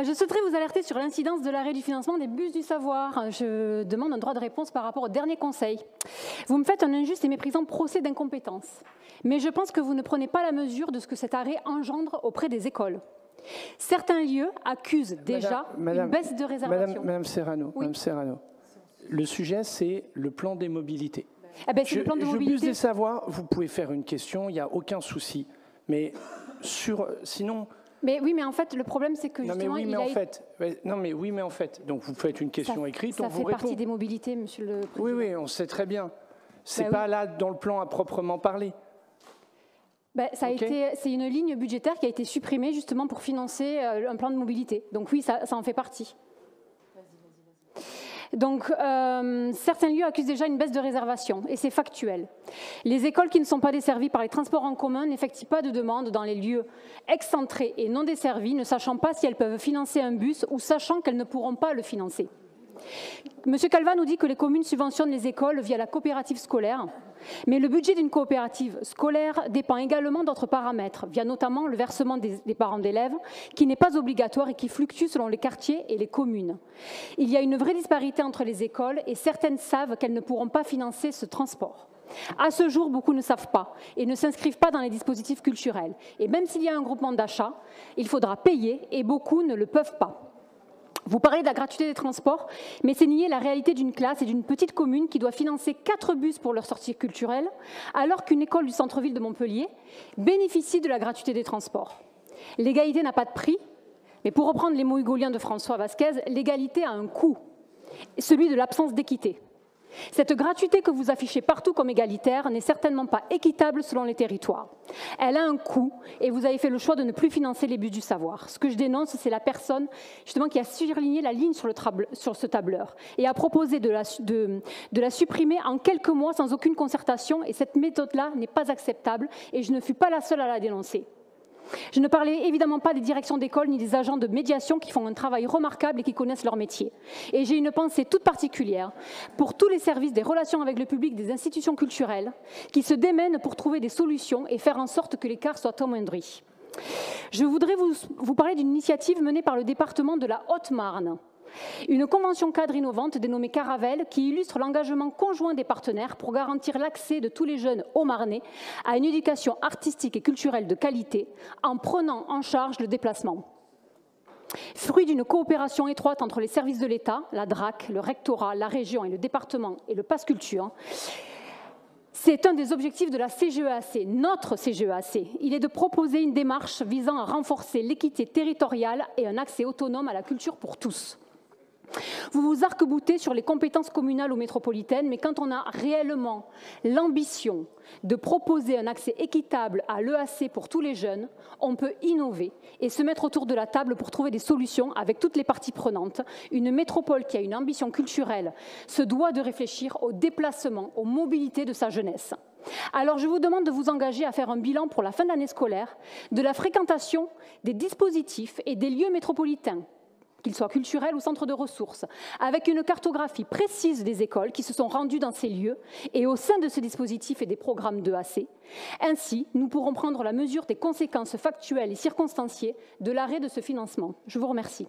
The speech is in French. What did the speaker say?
Je souhaiterais vous alerter sur l'incidence de l'arrêt du financement des bus du savoir. Je demande un droit de réponse par rapport au dernier conseil. Vous me faites un injuste et méprisant procès d'incompétence. Mais je pense que vous ne prenez pas la mesure de ce que cet arrêt engendre auprès des écoles. Certains lieux accusent déjà une baisse de réservation. Madame Serrano, oui. Madame Serrano, le sujet c'est le plan des mobilités. Eh ben, le plan de mobilité. Je veux savoir, vous pouvez faire une question, il n'y a aucun souci. Mais sinon... Mais oui, mais en fait, le problème, c'est que justement... Non, mais oui, mais en fait, donc vous faites une question écrite, on vous répond. Ça fait partie des mobilités, Monsieur le Président. Oui, oui, on sait très bien. C'est pas là dans le plan à proprement parler. C'est une ligne budgétaire qui a été supprimée justement pour financer un plan de mobilité. Donc oui, ça en fait partie. Donc, certains lieux accusent déjà une baisse de réservation, et c'est factuel. Les écoles qui ne sont pas desservies par les transports en commun n'effectuent pas de demande dans les lieux excentrés et non desservis, ne sachant pas si elles peuvent financer un bus ou sachant qu'elles ne pourront pas le financer. Monsieur Calva nous dit que les communes subventionnent les écoles via la coopérative scolaire, mais le budget d'une coopérative scolaire dépend également d'autres paramètres, via notamment le versement des parents d'élèves, qui n'est pas obligatoire et qui fluctue selon les quartiers et les communes. Il y a une vraie disparité entre les écoles et certaines savent qu'elles ne pourront pas financer ce transport. À ce jour, beaucoup ne savent pas et ne s'inscrivent pas dans les dispositifs culturels. Et même s'il y a un groupement d'achat, il faudra payer et beaucoup ne le peuvent pas. Vous parlez de la gratuité des transports, mais c'est nier la réalité d'une classe et d'une petite commune qui doit financer 4 bus pour leur sortie culturelle, alors qu'une école du centre-ville de Montpellier bénéficie de la gratuité des transports. L'égalité n'a pas de prix, mais pour reprendre les mots hugoliens de François Vasquez, l'égalité a un coût, celui de l'absence d'équité. Cette gratuité que vous affichez partout comme égalitaire n'est certainement pas équitable selon les territoires. Elle a un coût et vous avez fait le choix de ne plus financer les bus du savoir. Ce que je dénonce, c'est la personne justement qui a surligné la ligne sur ce tableur et a proposé de la supprimer en quelques mois sans aucune concertation, et cette méthode-là n'est pas acceptable et je ne fus pas la seule à la dénoncer. Je ne parlais évidemment pas des directions d'école ni des agents de médiation qui font un travail remarquable et qui connaissent leur métier. Et j'ai une pensée toute particulière pour tous les services des relations avec le public des institutions culturelles qui se démènent pour trouver des solutions et faire en sorte que l'écart soit amoindri. Je voudrais vous parler d'une initiative menée par le département de la Haute-Marne. Une convention cadre innovante dénommée Caravelle qui illustre l'engagement conjoint des partenaires pour garantir l'accès de tous les jeunes hauts-marnais à une éducation artistique et culturelle de qualité en prenant en charge le déplacement. Fruit d'une coopération étroite entre les services de l'État, la DRAC, le rectorat, la région et le département et le Pass Culture, c'est un des objectifs de la CGEAC, notre CGEAC. Il est de proposer une démarche visant à renforcer l'équité territoriale et un accès autonome à la culture pour tous. Vous vous arc-boutez sur les compétences communales ou métropolitaines, mais quand on a réellement l'ambition de proposer un accès équitable à l'EAC pour tous les jeunes, on peut innover et se mettre autour de la table pour trouver des solutions avec toutes les parties prenantes. Une métropole qui a une ambition culturelle se doit de réfléchir au déplacement, aux mobilités de sa jeunesse. Alors je vous demande de vous engager à faire un bilan pour la fin de l'année scolaire de la fréquentation des dispositifs et des lieux métropolitains, qu'ils soient culturels ou centres de ressources, avec une cartographie précise des écoles qui se sont rendues dans ces lieux et au sein de ce dispositif et des programmes d'EAC. Ainsi, nous pourrons prendre la mesure des conséquences factuelles et circonstanciées de l'arrêt de ce financement. Je vous remercie.